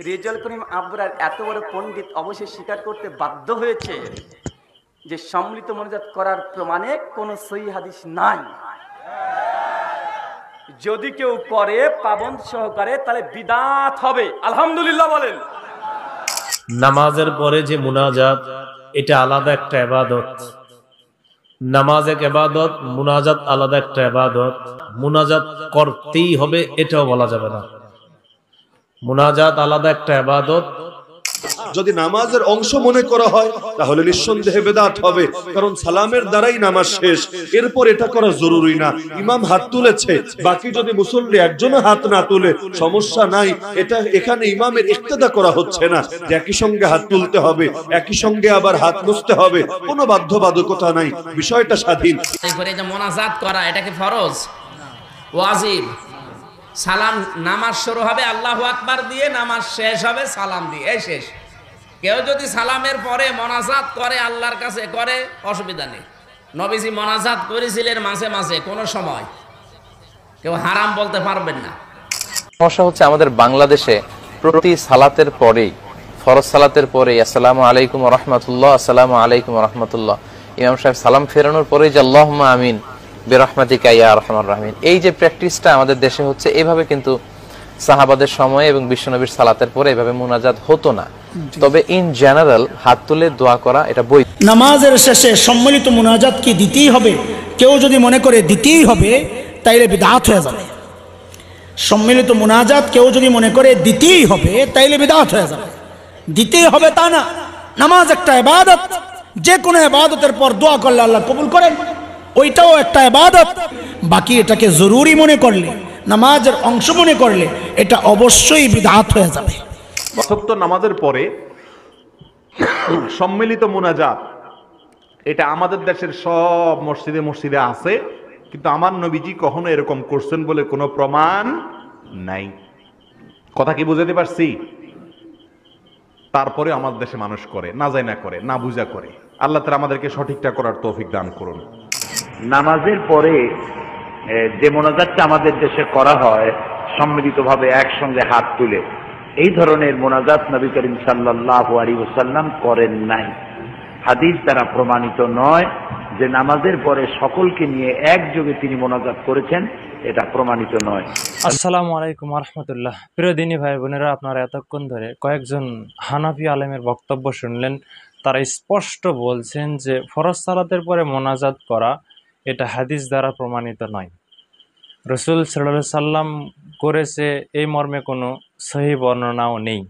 রেজাউল করিম আবরার এত বড় পণ্ডিত অবশ্যই স্বীকার করতে বাধ্য হয়েছে যে সম্মিলিত মোনাজাত করার প্রমাণে কোনো সহিহ হাদিস নাই। যদি কেউ করে পাবন্দ সহকারে তাহলে বিদআত হবে। আলহামদুলিল্লাহ বলেন। নামাজের পরে যে মুনাজাত, এটা আলাদা একটা ইবাদত। নামাজ এক ইবাদত, মুনাজাত আলাদা একটা ইবাদত। মুনাজাত করতেই হবে এটাও বলা যাবে না। মুনাজাত আলাদা একটা ইবাদত। যদি নামাজের অংশ মনে করা হয় তাহলে নিঃসন্দেহে বেদাত হবে, কারণ সালামের দ্বারাই নামাজ শেষ। এরপর এটা করা জরুরি না। ইমাম হাত তুলেছে, বাকি যদি মুসল্লি একজনও হাত না তুলে সমস্যা নাই। এটা এখানে ইমামের ইক্তেদা করা হচ্ছে না যে একই সঙ্গে হাত তুলতে হবে, একই সঙ্গে আবার হাত মুছতে হবে, কোনো বাধ্যবাধকতা নাই, বিষয়টা স্বাধীন। করে যে মোনাজাত করা এটা কি ফরজ, ওয়াজিব? সালাম, নামাজ শুরু হবে আল্লাহু আকবার দিয়ে, নামাজ শেষ হবে সালাম দিয়ে, এই শেষ। কেউ যদি সালামের পরে মোনাজাত করে আল্লাহর কাছে করে, অসুবিধা নেই। নবীজি মোনাজাত করেছিলেন মাঝে মাঝে, কোনো সময় কেউ হারাম বলতে পারবেন না। সমস্যা হচ্ছে আমাদের বাংলাদেশে প্রতি সালাতের পরেই, ফরজ সালাতের পরেই আসসালামু আলাইকুম ওয়া রাহমাতুল্লাহ, আসসালামু আলাইকুম ওয়া রাহমাতুল্লাহ, ইমাম সাহেব সালাম ফেরানোর পরেই যে আল্লাহুম্মা আমিন বিরহমাতিকা ইয়া আরহামার রাহিমিন, এই যে প্র্যাকটিসটা আমাদের দেশে হচ্ছে, এইভাবে কিন্তু সাহাবাদের সময় এবং বিশ্বনবীর সালাতের পরে এভাবে মুনাজাত হতো না। তবে ইন জেনারেল হাত তুলে দোয়া করা এটা বৈধ। নামাজের শেষে সম্মিলিত মুনাজাত কি দিতেই হবে? কেউ যদি মনে করে দিতেই হবে তাইলে বিদআত হয়ে যাবে। সম্মিলিত মুনাজাত কেউ যদি মনে করে দিতেই হবে তাইলে বিদআত হয়ে যাবে। দিতেই হবে তা না, নামাজ একটা ইবাদত। যে কোনো ইবাদতের পর দোয়া করলে আল্লাহ কবুল করেন, ওইটাও একটা ইবাদত। বাকি এটাকে জরুরি মনে করলে, নামাজের অংশ মনে করলে এটা অবশ্যই বিদআত হয়ে যাবে। সত্য নামাজের পরে সম্মিলিত মুনাজাত, এটা আমাদের দেশের সব মসজিদে মসজিদে আছে, কিন্তু আমার নবীজি কখনো এরকম করছেন বলে কোনো প্রমাণ নাই। কথা কি বুঝাতে পারছি? তারপরে আমাদের দেশে মানুষ করে, না যায় না করে, না বুঝা করে। আল্লাহ তাআলা আমাদেরকে সঠিকটা করার তৌফিক দান করুন। নামাজের পরে যে মোনাজাতটা আমাদের দেশে করা হয় সম্মিলিতভাবে একসঙ্গে হাত তুলে, এই ধরনের মোনাজাত নবী করিম সাল্লাল্লাহু আলাইহি ওয়াসাল্লাম করেন নাই। হাদিস দ্বারা প্রমাণিত নয় যে নামাজের পরে সকলকে নিয়ে একযোগে তিনি মোনাজাত করেছেন, এটা প্রমাণিত নয়। আসসালামু আলাইকুম ওয়া রাহমাতুল্লাহ। প্রিয় দিনী ভাই বোনেরা, আপনারা এতক্ষণ ধরে কয়েকজন হানাফি আলেমের বক্তব্য শুনলেন। তারা স্পষ্ট বলছেন যে ফরজ সালাতের পরে মোনাজাত করা এটা হাদিস দ্বারা প্রমাণিত নয়। রাসূল সাল্লাল্লাহু আলাইহি সাল্লাম করেছে এই মর্মে কোনো সহিহ বর্ণনাও নেই।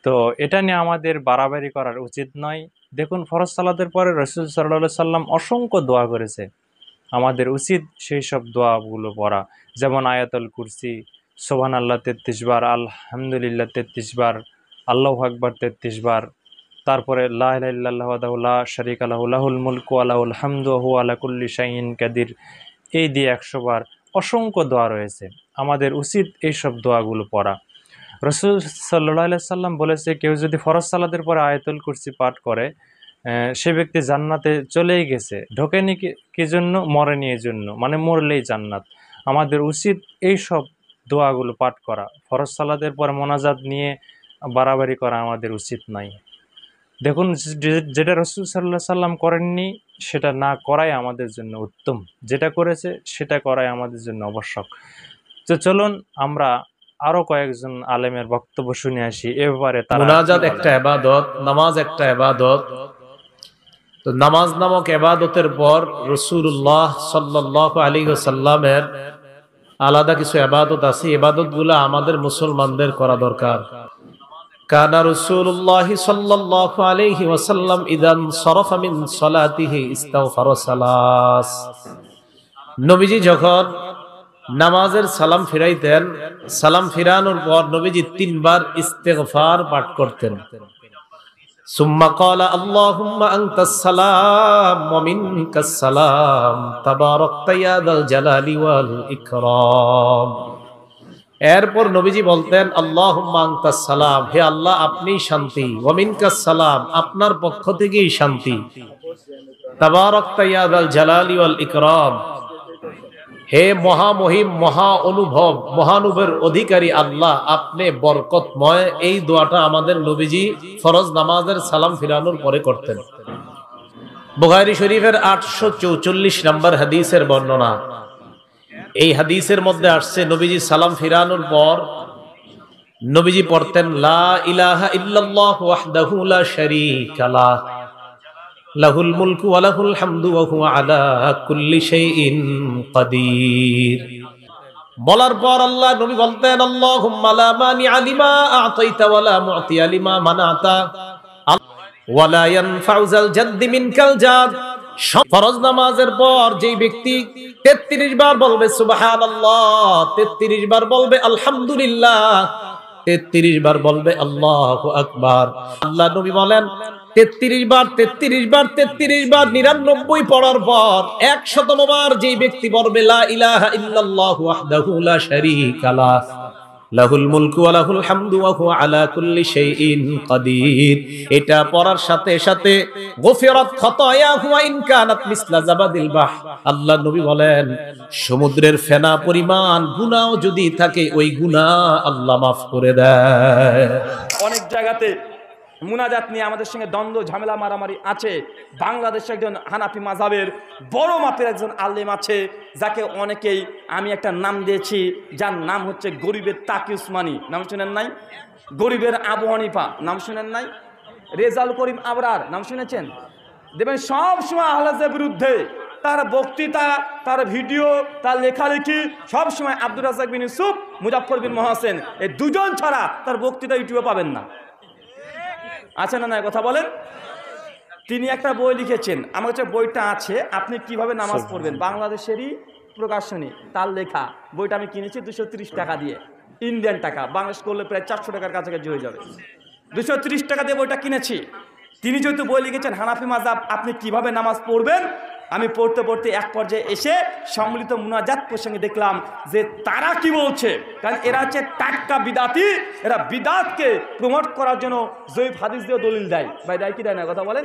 তো এটা নিয়ে আমাদের বাড়াবাড়ি করার উচিত নয়। দেখুন, ফরজ সালাতের পরে রাসূল সাল্লাল্লাহু আলাইহি সাল্লাম অসংখ্য দোয়া করেছে। আমাদের উচিত সেই সব দোয়াগুলো পড়া, যেমন আয়াতুল কুরসি, সুবহানাল্লাহ 33 বার, আলহামদুলিল্লাহ 33 বার, আল্লাহু আকবার 33 বার, তারপরে লা ইলাহা ইল্লাল্লাহু ওয়াহদাহু লা শারীকা লাহু লাহুল মুলকু ওয়া লাহুল হামদু ওয়া হুয়া আলা কুল্লি শাইইন কাদির, এই দিয়ে 100 বার। অসংখ্য দোয়া রয়েছে, আমাদের উচিত এই সব দোয়াগুলো পড়া। রাসূল সাল্লাল্লাহু আলাইহি সাল্লাম বলেছে, কেউ যদি ফরজ সালাতের পরে আয়াতুল কুরসি পাঠ করে সে ব্যক্তি জান্নাতে চলেই গেছে। ঢোকেনি কি জন্য? মরেনি এই জন্য, মানে মরলেই জান্নাত। আমাদের উচিত এই সব দোয়াগুলো পাঠ করা। ফরজ সালাতের পরে মোনাজাত নিয়ে বাড়াবাড়ি করা আমাদের উচিত নাই। দেখুন, যেটা রাসূল সাল্লাল্লাহু আলাইহি সাল্লাম করেননি সেটা না করাই আমাদের জন্য উত্তম, যেটা করেছে সেটা করাই আমাদের জন্য আবশ্যক। তো চলুন আমরা আরো কয়েকজন আলেমের বক্তব্য শুনে আসি এ ব্যাপারে। মুনাজাত একটা ইবাদত, নামাজ একটা ইবাদত। তো নামাজ নামক ইবাদতের পর রাসূলুল্লাহ সাল্লাল্লাহু আলাইহি ওয়াসাল্লামের আলাদা কিছু ইবাদত আছে। ইবাদতগুলো আমাদের মুসলমানদের করা দরকার। কানা রাসূলুল্লাহ সাল্লাল্লাহু আলাইহি ওয়াসাল্লাম ইদান সারাফা মিন সালাতিহি ইস্তাগফারা সালাস। নবীজি যখন নামাজের সালাম ফিরাইতেন, সালাম ফিরানোর পর নবীজি 3 বার ইস্তেগফার পাঠ করতেন। সুম্মা ক্বালা আল্লাহুম্মা আনতাস সালাম ওয়া মিনকাস সালাম তাবারাকতা ইয়া যাল জালালি ওয়াল ইকরাম। এরপর নবীজি বলতেন, আল্লাহুম্মা আনতাস সালাম, হে আল্লাহ আপনি শান্তি, ওয়া মিনকাস সালাম, আপনার পক্ষ থেকেই শান্তি, তাবারাকতা ইয়া যাল জালালি ওয়াল ইকরাম, হে মহামহিম, মহা অনুভব, মহানুভবের অধিকারী আল্লাহ, আপনি বরকতময়। এই দোয়াটা আমাদের নবীজি ফরজ নামাজের সালাম ফিরানোর পরে করতেন। বুখারী শরীফের 844 নম্বর হাদিসের বর্ণনা। এই হাদিসের মধ্যে আসছে নবীজি সালাম ফিরানোর পর নবীজি পড়তেন লা ইলাহা ইল্লাল্লাহু ওয়াহদাহু লা শারীকা লাহ, লাহুল মুলকু ওয়া লাহুল হামদু ওয়া হুয়া আলা কুল্লি শাইইন কাদির। বলার পর আল্লাহ নবী বলতেন আল্লাহুম্মা লা মানিআ লিমা আ'তাইতা ওয়া লা মু'তিয়া লিমা মানা'তা ওয়া লা ইয়ানফা'ু যাল জাদ্দি মিনকাল জাদ। ফরজ নামাজের পর যেই ব্যক্তি 33 বার বলবে সুবহানাল্লাহ, 33 বার বলবে আলহামদুলিল্লাহ, 33 বার বলবে আল্লাহু আকবার। আল্লাহ নবী বলেন 33 বার 99 পড়ার পর 100তম বার যেই ব্যক্তি বলবে লা ইলাহা ইল্লাল্লাহু ওয়াহদাহু লা শারীকা লাহ, লাহুল মুলকু ওয়া লাহুল হামদু ওয়া হুয়া আলা কুল্লি শাইইন কাদির, এটা পড়ার সাথে সাথে গফিরাত খাতায়াহু ওয়া ইন কানাত মিসলা জাবাদিল বাহ। আল্লাহ নবী বলেন সমুদ্রের ফেনা পরিমাণ গুনাহ যদি থাকে ওই গুনাহ আল্লাহ মাফ করে দেয়। অনেক জায়গাতে মুনাজাত নিয়ে আমাদের সঙ্গে দ্বন্দ্ব ঝামেলা মারামারি আছে। বাংলাদেশে একজন হানাফি মাযহাবের বড় মাপের একজন আলেম আছে, যাকে অনেকেই আমি একটা নাম দিয়েছি, যার নাম হচ্ছে গরিবের তাকি উসমানী। নাম শুনেন নাই? গরিবের আবু হানিফা নাম শুনেন নাই? রেজাউল করিম আবরার নাম শুনেছেন? দেখবেন সব সময় আহলাদের বিরুদ্ধে তার বক্তৃতা, তার ভিডিও, তার লেখালেখি সব সময় আব্দুর রাজ্জাক বিন ইউসুফ, মুজাফফর বিন মহসেন, এই দুজন ছাড়া তার বক্তৃতা ইউটিউবে পাবেন না। আছে না? কথা বলেন। তিনি একটা বই লিখেছেন, আমার কাছে বইটা আছে, আপনি কিভাবে নামাজ পড়বেন, বাংলাদেশেরই প্রকাশনী, তার লেখা। বইটা আমি কিনেছি 230 টাকা দিয়ে, ইন্ডিয়ান টাকা, বাংলাদেশ করলে প্রায় 400 টাকার কাছাকাছি হয়ে যাবে। 230 টাকা দিয়ে বইটা কিনেছি। তিনি যেহেতু বই লিখেছেন হানাফি মাযহাব আপনি কিভাবে নামাজ পড়বেন, আমি পড়তে পড়তে এক পর্যায়ে এসে সম্মিলিত মুনাজাত প্রসঙ্গে দেখলাম যে তারা কি বলছে। কারণ এরা হচ্ছে টাটকা বিদাতি, এরা বিদাতকে প্রমোট করার জন্য জয়ীফ হাদিস দিয়ে দলিল দেয়। ভাই দেয় কি দেয় না? কথা বলেন।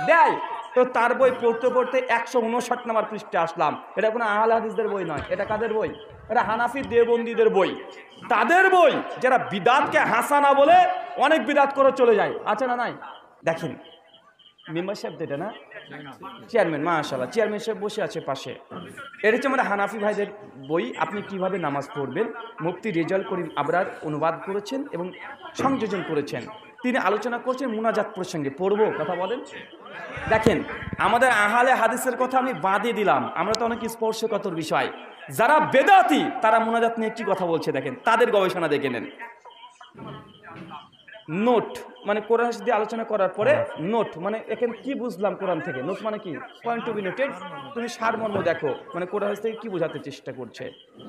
দেয়। তো তার বই পড়তে পড়তে 159 নম্বর পৃষ্ঠে আসলাম। এটা কোনো আহলে হাদিসদের বই নয়, এটা কাদের বই? এটা হানাফি দেওবন্দীদের বই, তাদের বই, যারা বিদাতকে হাসানা বলে অনেক বিদাত করে চলে যায়। আছে না নাই? দেখেন মেম্বার সাহেব, এটা না চেয়ারম্যান, মাশাআল্লাহ চেয়ারম্যান সাহেব বসে আছে পাশে। এটা হচ্ছে আমাদের হানাফি ভাইদের বই, আপনি কিভাবে নামাজ পড়বেন। মুফতি রেজাউল করিম আবরার অনুবাদ করেছেন এবং সংযোজন করেছেন। তিনি আলোচনা করছেন মুনাজাত প্রসঙ্গে। পড়বো? কথা বলেন। দেখেন আমাদের আহলে হাদিসের কথা আমি বাদে দিলাম, আমরা তো অনেক স্পর্শকাতর বিষয়। যারা বেদাতি তারা মুনাজাত নিয়ে কি কথা বলছে দেখেন, তাদের গবেষণা দেখে নেন। নোট মানে কোরআন হাদিস দিয়ে আলোচনা করার পরে নোট মানে এখানে কি বুঝলাম কোরআন থেকে, নোট মানে কি পয়েন্ট টু বি নোটেড, তুমি সারমর্ম দেখো, মানে কোরআন হাদিস থেকে কি বোঝাতে চেষ্টা করছে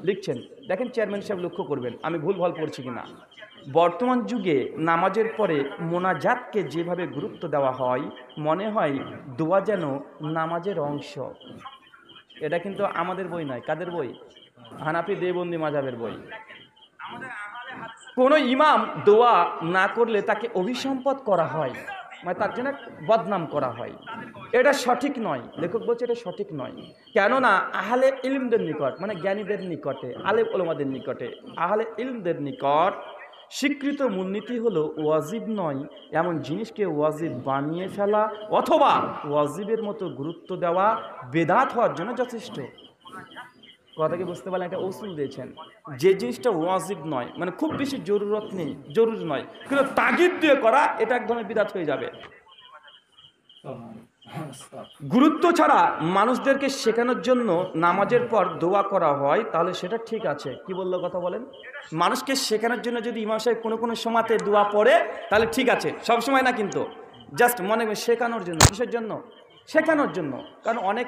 লিখছেন। দেখেন চেয়ারম্যান সাহেব লক্ষ্য করবেন আমি ভুল ভাল পড়ছি কিনা। বর্তমান যুগে নামাজের পরে মোনাজাতকে যেভাবে গুরুত্ব দেওয়া হয় মনে হয় দোয়া যেন নামাজের অংশ। এটা কিন্তু আমাদের বই নয়, কাদের বই? হানাফি দেওবন্দি মাযহাবের বই। কোনো ইমাম দোয়া না করলে তাকে অভিসম্পদ করা হয়, মানে তার জন্য বদনাম করা হয়। এটা সঠিক নয়, লেখক বলছে এটা সঠিক নয়। কেননা আহলে ইলমদের নিকট, মানে জ্ঞানীদের নিকটে, আলেম ওলামাদের নিকটে, আহলে ইলমদের নিকট স্বীকৃত মূলনীতি হলো ওয়াজিব নয় এমন জিনিসকে ওয়াজিব বানিয়ে ফেলা অথবা ওয়াজিবের মতো গুরুত্ব দেওয়া বেদাত হওয়ার জন্য যথেষ্ট। কথা কি বুঝতে পারলেন? একটা উসুল দিয়েছেন, যে জিনিসটা ওয়াজিব নয়, মানে খুব বেশি জরুরত নেই, জরুরি নয়, কিন্তু তাগিদ দিয়ে করা, এটা এক ধরনের বিদাত হয়ে যাবে। গুরুত্ব ছাড়া মানুষদেরকে শেখানোর জন্য নামাজের পর দোয়া করা হয় তাহলে সেটা ঠিক আছে। কি বললো? কথা বলেন। মানুষকে শেখানোর জন্য যদি ইমাম সাহেব কোনো কোনো সময়তে দোয়া পড়ে তাহলে ঠিক আছে, সব সময় না কিন্তু, জাস্ট মনে শেখানোর জন্য। কিসের জন্য? শেখানোর জন্য। কারণ অনেক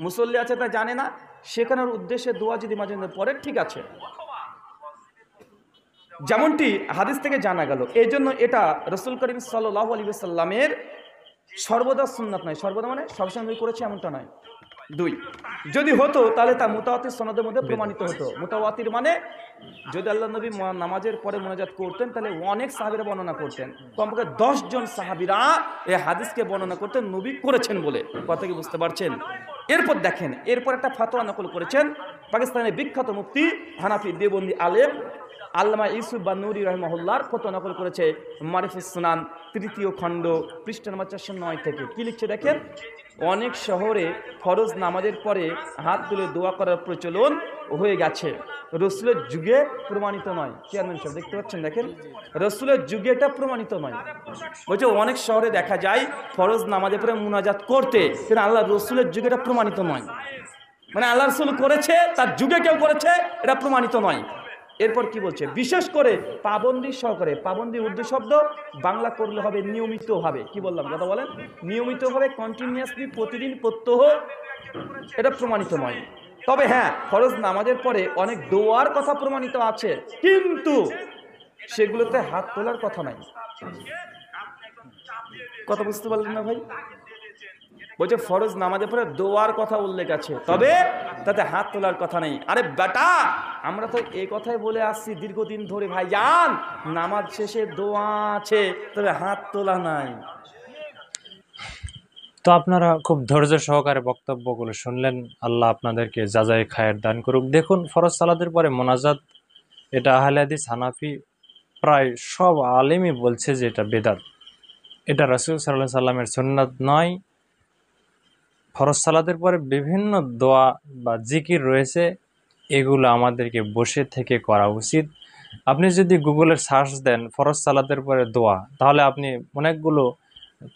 মুসল্লি আছে তা জানে না, শেখানোর উদ্দেশ্যে দোয়া যদি মাঝে মাঝে পড়ে ঠিক আছে, যেমনটি হাদিস থেকে জানা গেল। এই জন্য এটা রাসূল করিম সাল্লাল্লাহু আলাইহি ওয়াসাল্লামের সর্বদা সুন্নাত নয়। সর্বদা মানে সবসময় করেছে এমনটা নয়। 2 যদি হতো তাহলে তা মুতাওয়াতির সনদের মধ্যে প্রমাণিত হতো। মুতাওয়াতির মানে যদি আল্লাহ নবী নামাজের পরে মুনাজাত করতেন তাহলে অনেক সাহাবীরা বর্ণনা করতেন, কমপক্ষে 10 জন সাহাবীরা এই হাদিসকে বর্ণনা করতেন নবী করেছেন বলে। কথা কি বুঝতে পারছেন? এরপর দেখেন, এরপর একটা ফতোয়া নকল করেছেন পাকিস্তানের বিখ্যাত মুফতি হানাফি দেওবন্দি আলেম আল্লামা ইউসুফ বানুরি রহমাহুল্লাহর ফতোয়া নকল করেছে মারিফুস সুনান 3য় খণ্ড পৃষ্ঠা নম্বর 409 থেকে। কি লিখছে দেখেন, অনেক শহরে ফরজ নামাজের পরে হাত তুলে দোয়া করার প্রচলন হয়ে গেছে, রসুলের যুগে প্রমাণিত নয়। চেয়ারম্যান সাহেব দেখতে পাচ্ছেন, দেখেন রসুলের যুগে এটা প্রমাণিত নয়। বলছে অনেক শহরে দেখা যায় ফরজ নামাজের পরে মুনাজাত করতে, কিন্তু আল্লাহ রসুলের যুগে এটা প্রমাণিত নয়। মানে আল্লাহ রসুল করেছে, তার যুগে কেউ করেছে, এটা প্রমাণিত নয়। এরপর কি বলছে, বিশেষ করে পাবন্দি সহকারে, পাবন্দি উর্দু শব্দ, বাংলা করলে হবে নিয়মিতভাবে। কি বললাম কথা বলেন, নিয়মিতভাবে কন্টিনিউয়াসলি প্রতিদিন প্রত্যহ, এটা প্রমাণিত নয়। তবে হ্যাঁ, ফরজ নামাজের পরে অনেক দোয়ার কথা প্রমাণিত আছে, কিন্তু সেগুলোতে হাত তোলার কথা নাই। কথা বুঝতে পারলেন না ভাই? বলছে ফরজ নামাজের পরে দোয়ার কথা উল্লেখ আছে, তবে তাতে হাত তোলার কথা নেই। আরে বেটা, আমরা তো এই কথাই বলে আসছি দীর্ঘদিন ধরে, ভাই জান নামাজ শেষে দোয়া আছে, তবে হাত তোলা নাই। তো আপনারা খুব ধৈর্য সহকারে বক্তব্যগুলো শুনলেন। আল্লাহ আপনাদেরকে যাজাই খায়ের দান করুক। দেখুন, ফরজ সালাতের পরে মোনাজাত, এটা আহলে হাদিস হানাফি প্রায় সব আলেমই বলছে যে এটা বেদাত, এটা রাসূল সাল্লাল্লাহু আলাইহি সাল্লামের সুন্নাত নয়। ফরজ সালাতের পরে বিভিন্ন দোয়া বা জিকির রয়েছে, এগুলো আমাদেরকে বসে থেকে করা উচিত। আপনি যদি গুগলের সার্চ দেন ফরজ সালাতের পরে দোয়া, তাহলে আপনি অনেকগুলো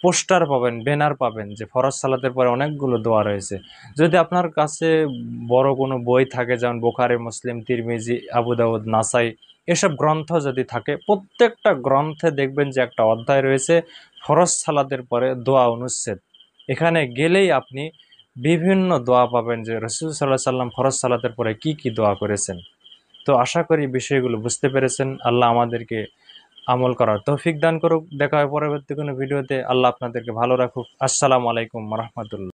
পোস্টার পাবেন, ব্যানার পাবেন যে ফরজ সালাতের পরে অনেকগুলো দোয়া রয়েছে। যদি আপনার কাছে বড় কোনো বই থাকে, যেমন বুখারী, মুসলিম, তিরমিজি, আবু দাউদ, নাসাই, এসব গ্রন্থ যদি থাকে, প্রত্যেকটা গ্রন্থে দেখবেন যে একটা অধ্যায় রয়েছে ফরজ সালাতের পরে দোয়া অনুচ্ছেদ। এখানে গেলেই আপনি বিভিন্ন দোয়া পাবেন যে রাসূল সাল্লাল্লাহু আলাইহি সাল্লাম ফরজ সালাতের পরে কি কি দোয়া করেছেন। তো আশা করি বিষয়গুলো বুঝতে পেরেছেন। আল্লাহ আমাদেরকে আমল করার তৌফিক দান করুক। দেখা হয় পরবর্তী কোনো ভিডিওতে। আল্লাহ আপনাদেরকে ভালো রাখুক। আসসালামু আলাইকুম ওয়া রাহমাতুল্লাহ।